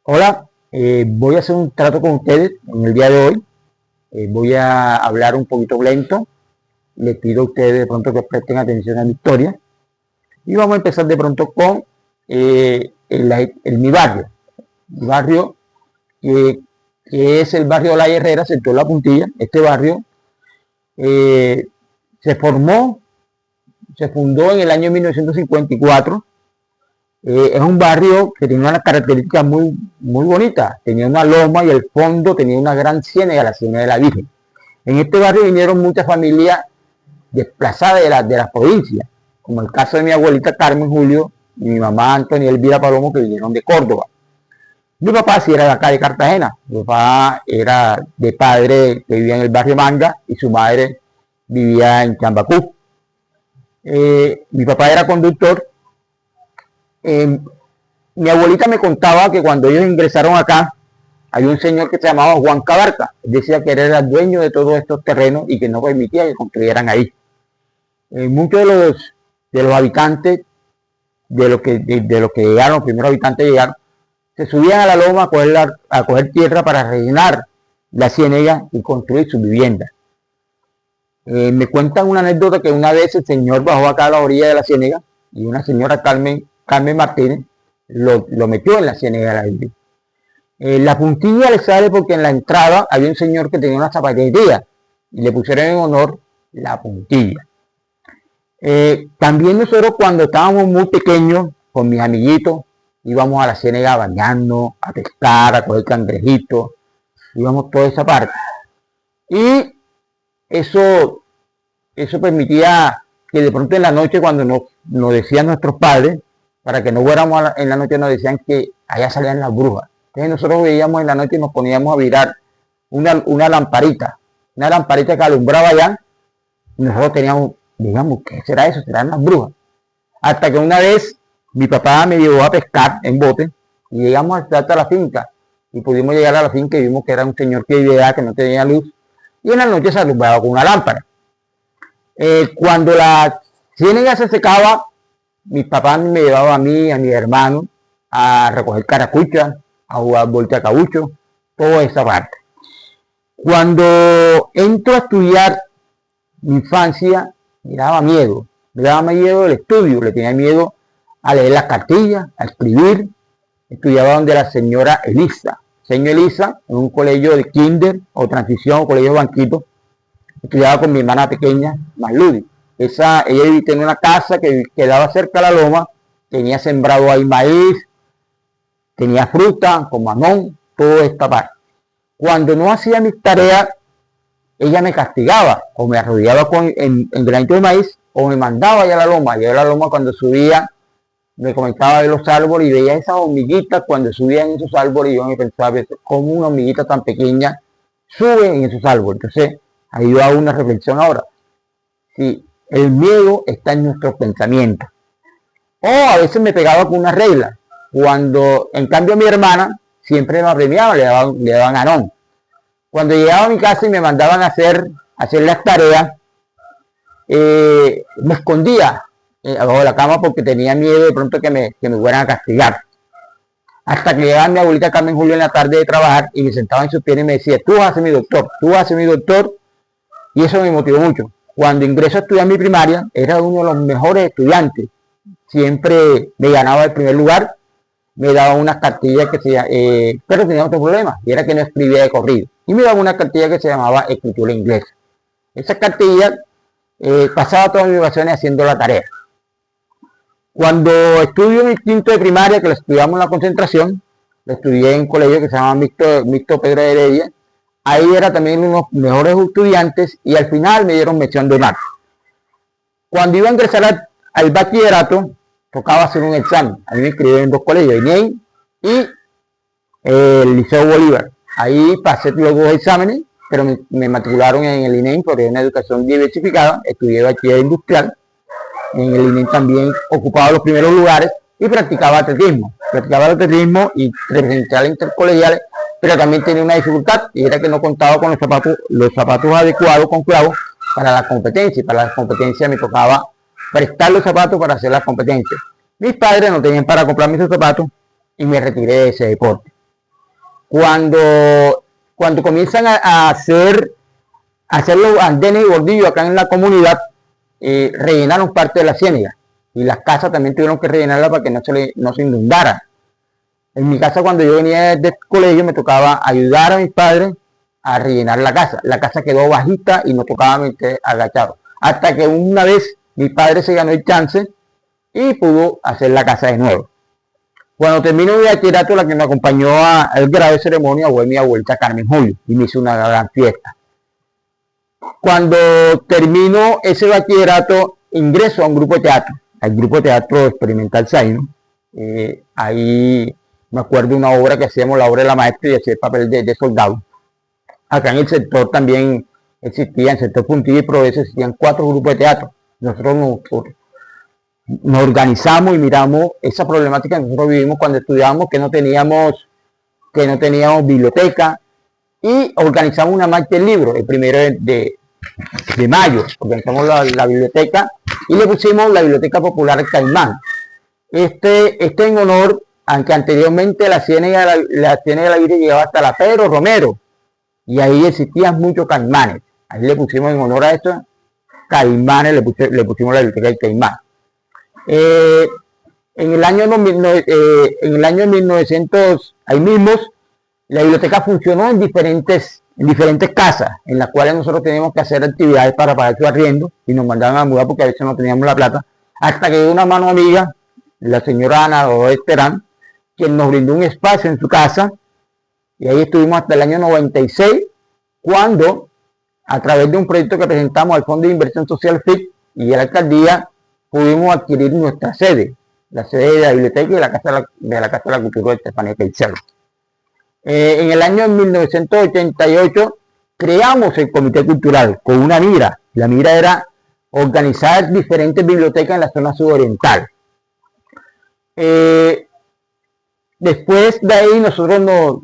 Hola, voy a hacer un trato con ustedes en el día de hoy. Voy a hablar un poquito lento. Les pido a ustedes de pronto que presten atención a mi historia. Y vamos a empezar de pronto con mi barrio. Mi barrio, que, que es el barrio de La Herrera, sector La Puntilla. Este barrio eh, se formó, se fundó en el año 1954. Es un barrio que tenía una característica muy bonita. Tenía una loma y al fondo tenía una gran ciénaga, la ciénaga de la Virgen. En este barrio vinieron muchas familias desplazadas de las provincias, como el caso de mi abuelita Carmen Julio y mi mamá Antonia Elvira Palomo, que vinieron de Córdoba. Mi papá sí era de acá de Cartagena. Mi papá era de padre que vivía en el barrio Manga y su madre vivía en Chambacú. Mi papá era conductor. Eh, Mi abuelita me contaba que cuando ellos ingresaron acá, hay un señor que se llamaba Juan Cabarca. Decía que él era el dueño de todos estos terrenos y que no permitía que construyeran ahí. Muchos de los habitantes, de los que llegaron, los primeros habitantes llegaron, se subían a la loma a coger tierra para rellenar la ciénaga y construir sus viviendas. Me cuentan una anécdota que una vez el señor bajó acá a la orilla de la ciénaga y una señora Carmen Martínez lo metió en la ciénaga de la Virgen. La puntilla le sale porque en la entrada había un señor que tenía una zapatería y le pusieron en honor la puntilla. También nosotros cuando estábamos muy pequeños, con mis amiguitos, íbamos a la ciénaga a bañarnos, a pescar, a coger cangrejitos, íbamos toda esa parte. Y eso, eso permitía que de pronto en la noche, cuando nos decían nuestros padres, para que no fuéramos en la noche, nos decían que allá salían las brujas. Entonces nosotros veíamos en la noche y nos poníamos a mirar una lamparita que alumbraba allá, y nosotros teníamos, digamos, ¿qué será eso? ¿Serán las brujas? Hasta que una vez mi papá me llevó a pescar en bote y llegamos hasta la finca y pudimos llegar a la finca y vimos que era un señor que vivía que no tenía luz y en la noche se alumbraba con una lámpara. Cuando la ciénaga se secaba, mis papás me llevaban a mí, a mi hermano, a recoger caracuchas, a jugar volteacabucho, toda esa parte. Cuando entro a estudiar mi infancia, me daba miedo el estudio, le tenía miedo a leer las cartillas, a escribir. Estudiaba donde la señora Elisa, señora Elisa, en un colegio de kinder o transición, o colegio banquito. Estudiaba con mi hermana pequeña, Marludi. Ella vivía en una casa que quedaba cerca de la loma, tenía sembrado ahí maíz, tenía fruta, con mamón, toda esta parte. Cuando no hacía mis tareas, ella me castigaba, o me arrodillaba en granito de maíz, o me mandaba allá a la loma. Yo a la loma cuando subía, me comentaba de los árboles y veía esas hormiguitas cuando subían en esos árboles y yo me pensaba, ¿cómo una hormiguita tan pequeña sube en esos árboles? Entonces, ahí yo hago una reflexión ahora. Si el miedo está en nuestros pensamientos. O a veces me pegaba con una regla. Cuando, en cambio, mi hermana siempre me premiaba, le daban ganón. Cuando llegaba a mi casa y me mandaban a hacer las tareas, me escondía abajo de la cama porque tenía miedo de pronto que me fueran a castigar. Hasta que llegaba mi abuelita Carmen Julio en la tarde de trabajar y me sentaba en sus piernas y me decía, tú vas a ser mi doctor, tú vas a ser mi doctor. Y eso me motivó mucho. Cuando ingreso a estudiar mi primaria, era uno de los mejores estudiantes. Siempre me ganaba el primer lugar, me daba unas cartillas pero tenía otro problema, y era que no escribía de corrido. Y me daba una cartilla que se llamaba escritura inglesa. Esas cartillas pasaba todas mis vacaciones haciendo la tarea. Cuando estudio en el quinto de primaria, que lo estudiamos en la concentración, lo estudié en un colegio que se llama Mixto Pedro de Heredia. Ahí era también unos mejores estudiantes y al final me dieron mención de honor. Cuando iba a ingresar al bachillerato, tocaba hacer un examen. A mí me inscribí en dos colegios, INEI y el Liceo Bolívar. Ahí pasé los dos exámenes, pero me matricularon en el INEI porque era una educación diversificada. Estudié bachiller industrial. En el INEI también ocupaba los primeros lugares y practicaba atletismo. Practicaba el atletismo y presenciales intercolegiales, pero también tenía una dificultad y era que no contaba con los zapatos adecuados con clavos para la competencia. Y para las competencias me tocaba prestar los zapatos para hacer las competencias. Mis padres no tenían para comprarme esos zapatos y me retiré de ese deporte. cuando comienzan a hacer los andenes y bordillos acá en la comunidad, rellenaron parte de la ciénaga. Y las casas también tuvieron que rellenarla para que no se inundara. En mi casa, cuando yo venía del colegio, me tocaba ayudar a mis padres a rellenar la casa. La casa quedó bajita y nos tocaba meter agachado. Hasta que una vez mi padre se ganó el chance y pudo hacer la casa de nuevo. Cuando termino mi bachillerato, la que me acompañó al grado de ceremonia fue mi abuelita Carmen Julio y me hizo una gran fiesta. Cuando termino ese bachillerato, ingreso a un grupo de teatro, al grupo de teatro experimental Zaino. Ahí me acuerdo de una obra que hacíamos, la obra de la maestra, y hacía el papel de soldado. Acá en el sector también existía, en el sector Puntillo y Progreso, existían 4 grupos de teatro. Nosotros nos organizamos y miramos esa problemática que nosotros vivimos cuando estudiábamos, que no teníamos biblioteca, y organizamos una marcha del libro, el 1 de mayo. Organizamos la biblioteca y le pusimos la Biblioteca Popular Caimán. En honor, aunque anteriormente la ciénaga de la Virgen llegaba hasta la Pedro Romero, y ahí existían muchos caimanes. Ahí le pusimos en honor a esto, caimanes, le pusimos la Biblioteca del Caimán. En el año 1900, ahí mismo, la biblioteca funcionó en diferentes casas, en las cuales nosotros teníamos que hacer actividades para pagar su arriendo, y nos mandaban a mudar porque a veces no teníamos la plata, hasta que una mano amiga, la señora Ana Dolores Terán, quien nos brindó un espacio en su casa, y ahí estuvimos hasta el año 96, cuando, a través de un proyecto que presentamos al Fondo de Inversión Social FIC y a la alcaldía, pudimos adquirir nuestra sede, la sede de la biblioteca y de la Casa de la Cultura de Estefanía Caicedo. En el año 1988 creamos el Comité Cultural con una mira. La mira era organizar diferentes bibliotecas en la zona sudoriental. Después de ahí nosotros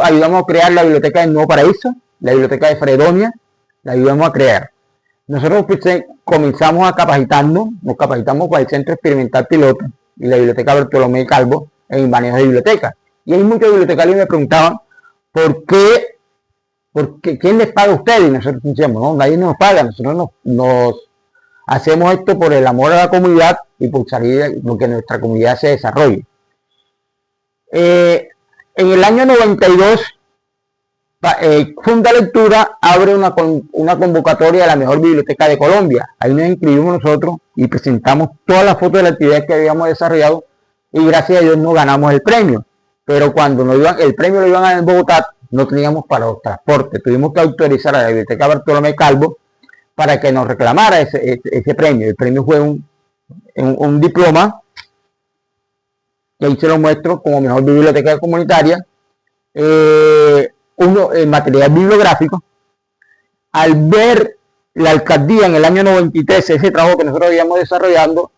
ayudamos a crear la Biblioteca del Nuevo Paraíso, la Biblioteca de Fredonia, la ayudamos a crear. Nosotros comenzamos a capacitarnos, nos capacitamos con el Centro Experimental Piloto y la Biblioteca Bartolomé Calvo en el manejo de bibliotecas. Y hay muchos bibliotecarios que me preguntaban, ¿por qué? ¿Quién les paga a ustedes? Y nosotros decíamos, no, nadie nos paga, nosotros nos hacemos esto por el amor a la comunidad y porque nuestra comunidad se desarrolle. En el año 92, Funda Lectura abre una convocatoria de la mejor biblioteca de Colombia. Ahí nos inscribimos nosotros y presentamos todas las fotos de la actividad que habíamos desarrollado, y gracias a Dios nos ganamos el premio. Pero cuando el premio lo iban a dar en Bogotá, no teníamos para los transportes. Tuvimos que autorizar a la Biblioteca Bartolomé Calvo para que nos reclamara ese premio. El premio fue un diploma, que ahí se lo muestro como mejor biblioteca comunitaria, material bibliográfico. Al ver la alcaldía en el año 93, ese trabajo que nosotros habíamos desarrollado,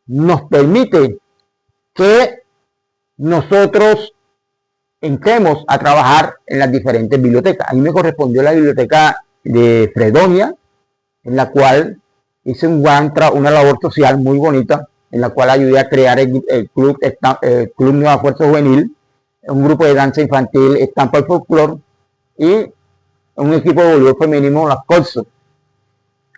nos permite que nosotros entremos a trabajar en las diferentes bibliotecas. A mí me correspondió la biblioteca de Fredonia, en la cual hice una labor social muy bonita, en la cual ayudé a crear el Club Nueva Fuerza Juvenil, un grupo de danza infantil, Estampa y Folclor, y un equipo de voleibol femenino, las Corsos.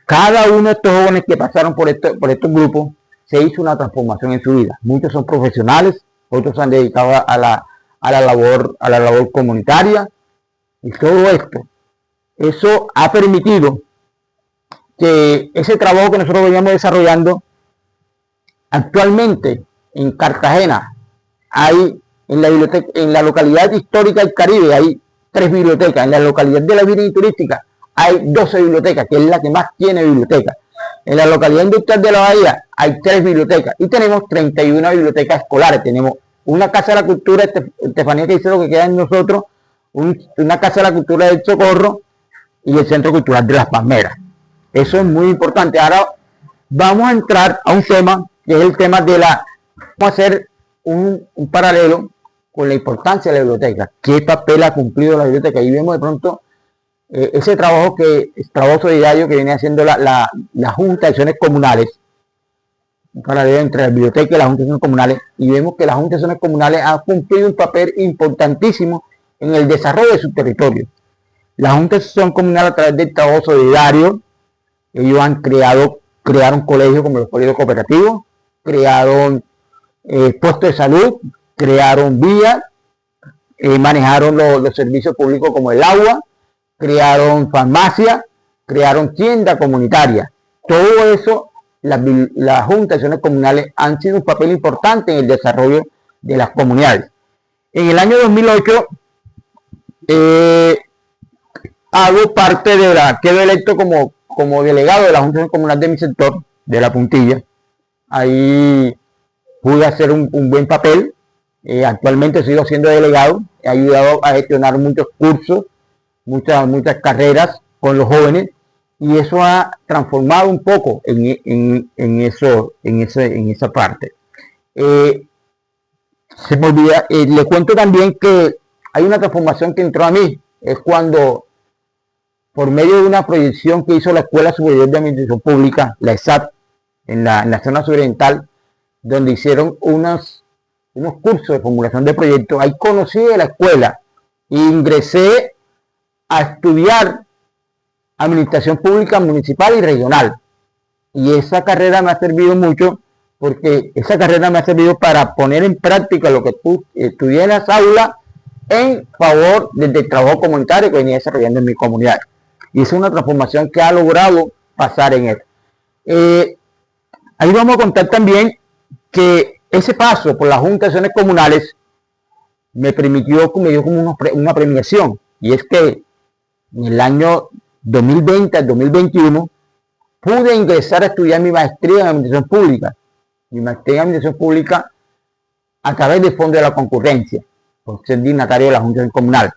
Cada uno de estos jóvenes que pasaron por estos grupos se hizo una transformación en su vida. Muchos son profesionales, otros se han dedicado a la labor comunitaria, y todo esto, eso ha permitido que ese trabajo que nosotros veníamos desarrollando. Actualmente en Cartagena en la localidad histórica del Caribe hay 3 bibliotecas. En la localidad de la Virgen Turística hay 12 bibliotecas, que es la que más tiene bibliotecas. En la localidad industrial de La Bahía hay 3 bibliotecas y tenemos 31 bibliotecas escolares. Tenemos una Casa de la Cultura Estefanía Caicedo, que queda en nosotros, una Casa de la Cultura del Socorro y el Centro Cultural de Las Palmeras. Eso es muy importante. Ahora vamos a entrar a un tema, que es el tema de vamos a hacer un paralelo con la importancia de la biblioteca. ¿Qué papel ha cumplido la biblioteca? Y vemos de pronto ese trabajo solidario que viene haciendo la Junta de Acciones Comunales, un paralelo entre la biblioteca y la Junta de Acciones Comunales, y vemos que la Junta de Acciones Comunales ha cumplido un papel importantísimo en el desarrollo de su territorio. La Junta de Asociación Comunal, a través del trabajo solidario, ellos crearon colegios como los colegios cooperativos, crearon puestos de salud, crearon vías, manejaron los servicios públicos como el agua, crearon farmacias, crearon tiendas comunitarias. Todo eso, las juntas comunales han sido un papel importante en el desarrollo de las comunidades. En el año 2008, hago parte quedo electo como delegado de la Junta Comunal de mi sector, de La Puntilla. Ahí pude hacer un buen papel. Actualmente sigo siendo delegado. He ayudado a gestionar muchos cursos, muchas carreras con los jóvenes, y eso ha transformado un poco en esa parte. Se me olvida, le cuento también que hay una transformación que entró a mí. Es cuando, por medio de una proyección que hizo la Escuela Superior de Administración Pública, la ESAP, en la zona suroriental, donde hicieron unos cursos de formulación de proyectos, ahí conocí de la escuela e ingresé a estudiar Administración Pública Municipal y Regional. Y esa carrera me ha servido mucho, porque esa carrera me ha servido para poner en práctica lo que estudié en las aulas en favor del trabajo comunitario que venía desarrollando en mi comunidad. Y es una transformación que ha logrado pasar en él. Ahí vamos a contar también que ese paso por las juntas de acciones comunales me dio como una premiación. Y es que en el año 2020 al 2021 pude ingresar a estudiar mi maestría en Administración Pública. Mi maestría en Administración Pública a través del Fondo de la Concurrencia, por ser dignatario de la Junta Comunal.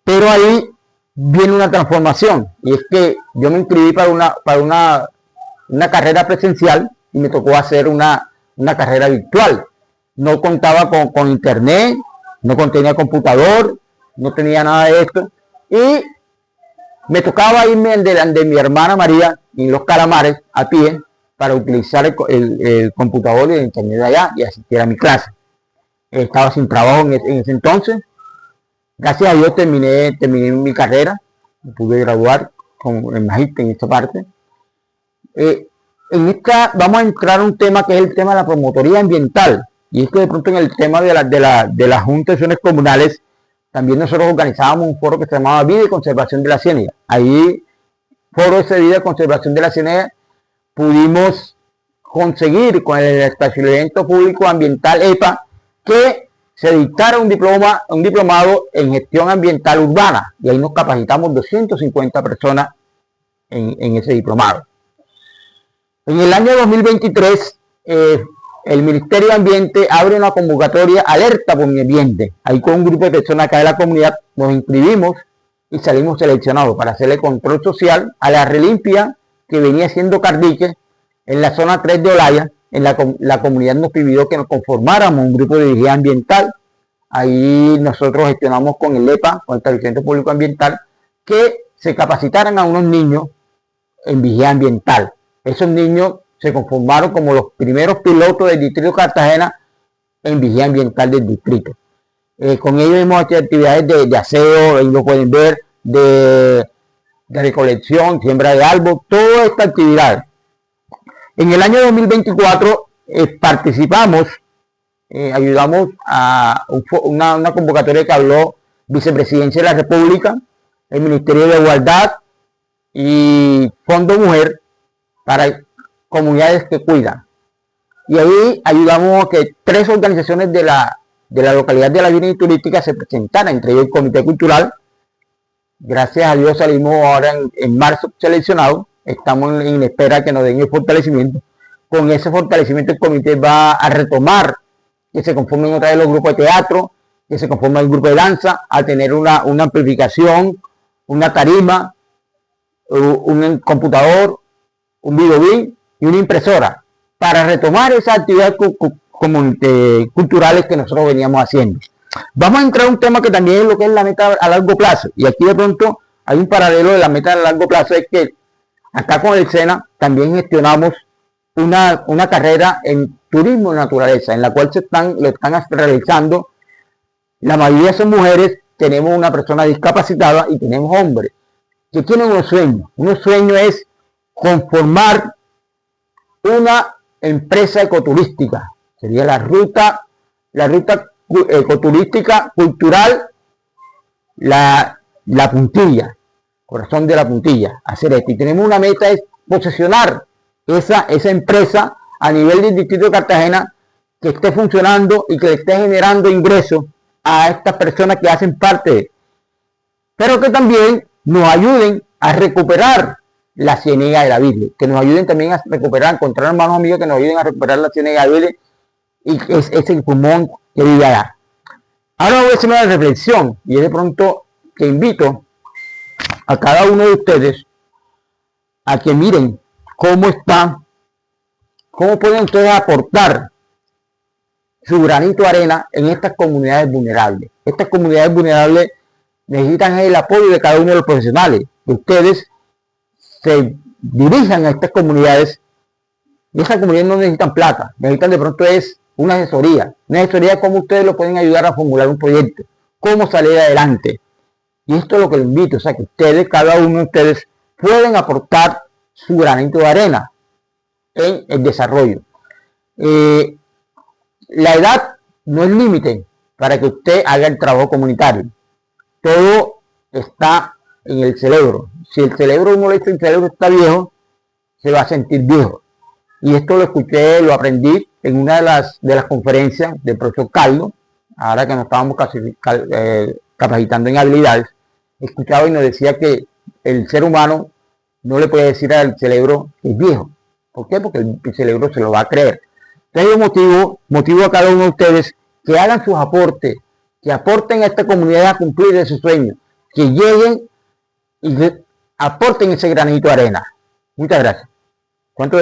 Pero ahí viene una transformación, y es que yo me inscribí para una carrera presencial y me tocó hacer una carrera virtual. No contaba con internet, no tenía computador, no tenía nada de esto, y me tocaba irme de mi hermana María en Los Calamares a pie para utilizar el computador y el internet de allá y asistir a mi clase. Estaba sin trabajo en ese entonces. Gracias a Dios terminé mi carrera, me pude graduar en magíster en esta parte. Vamos a entrar a un tema que es el tema de la promotoría ambiental, y es que de pronto en el tema de las juntas de acciones comunales también nosotros organizábamos un foro que se llamaba Vida y Conservación de la Ciénaga. Ahí, foro ese Vida y Conservación de la Ciénaga, pudimos conseguir con el Estacionamiento Público Ambiental EPA que se dictara un diplomado en gestión ambiental urbana, y ahí nos capacitamos 250 personas en ese diplomado. En el año 2023, el Ministerio de Ambiente abre una convocatoria Alerta por mi Ambiente. Ahí con un grupo de personas acá de la comunidad nos inscribimos y salimos seleccionados para hacerle control social a la relimpia que venía siendo Cardique en la zona 3 de Olaya. La comunidad nos pidió que nos conformáramos un grupo de vigilancia ambiental. Ahí nosotros gestionamos con el EPA, con el Establecimiento Público Ambiental, que se capacitaran a unos niños en vigilancia ambiental. Esos niños se conformaron como los primeros pilotos del distrito de Cartagena en vigilancia ambiental del distrito. Con ellos hemos hecho actividades de aseo, ahí lo pueden ver, de recolección, siembra de árbol, toda esta actividad. En el año 2024 participamos, ayudamos a una convocatoria que habló Vicepresidencia de la República, el Ministerio de Igualdad y Fondo Mujer para comunidades que cuidan. Y ahí ayudamos a que 3 organizaciones de la localidad de La Virgen Turística se presentaran, entre ellos el Comité Cultural. Gracias a Dios salimos ahora en marzo seleccionados. Estamos en espera que nos den el fortalecimiento. Con ese fortalecimiento el comité va a retomar que se conformen otra vez los grupos de teatro, que se conforme el grupo de danza, a tener una amplificación, una tarima, un computador, un videobeam y una impresora para retomar esas actividades culturales que nosotros veníamos haciendo. Vamos a entrar a un tema que también es lo que es la meta a largo plazo, y aquí de pronto hay un paralelo de la meta a largo plazo. Es que acá con el SENA también gestionamos una carrera en turismo y naturaleza, en la cual lo están realizando, la mayoría son mujeres, tenemos una persona discapacitada y tenemos hombres que tienen unos sueños. Un sueño es conformar una empresa ecoturística. Sería la ruta ecoturística cultural la Puntilla, corazón de la Puntilla, hacer esto. Y tenemos una meta, es posesionar esa empresa a nivel del distrito de Cartagena, que esté funcionando y que le esté generando ingresos a estas personas que hacen parte de, pero que también nos ayuden a recuperar la Ciénega de la Virgen, que nos ayuden también a recuperar, encontrar hermanos amigos que nos ayuden a recuperar la Ciénega de la Virgen y ese pulmón que vive allá. Ahora voy a hacer una reflexión y es de pronto que invito a cada uno de ustedes a que miren cómo están, cómo pueden ustedes aportar su granito de arena en estas comunidades vulnerables. Estas comunidades vulnerables necesitan el apoyo de cada uno de los profesionales. Que ustedes se dirijan a estas comunidades y esas comunidades no necesitan plata, necesitan de pronto es una asesoría de cómo ustedes lo pueden ayudar a formular un proyecto, cómo salir adelante. Y esto es lo que les invito, o sea que ustedes, cada uno de ustedes, pueden aportar su granito de arena en el desarrollo. La edad no es límite para que usted haga el trabajo comunitario. Todo está en el cerebro. Si el cerebro, uno le dice el cerebro está viejo, se va a sentir viejo. Y esto lo escuché, lo aprendí en una de las conferencias del profesor Carlos, ahora que nos estábamos capacitando en habilidades. Escuchaba y nos decía que el ser humano no le puede decir al cerebro que es viejo. ¿Por qué? Porque el cerebro se lo va a creer. Entonces yo motivo a cada uno de ustedes que hagan sus aportes, que aporten a esta comunidad a cumplir ese sueño, que lleguen y aporten ese granito de arena. Muchas gracias. ¿Cuánto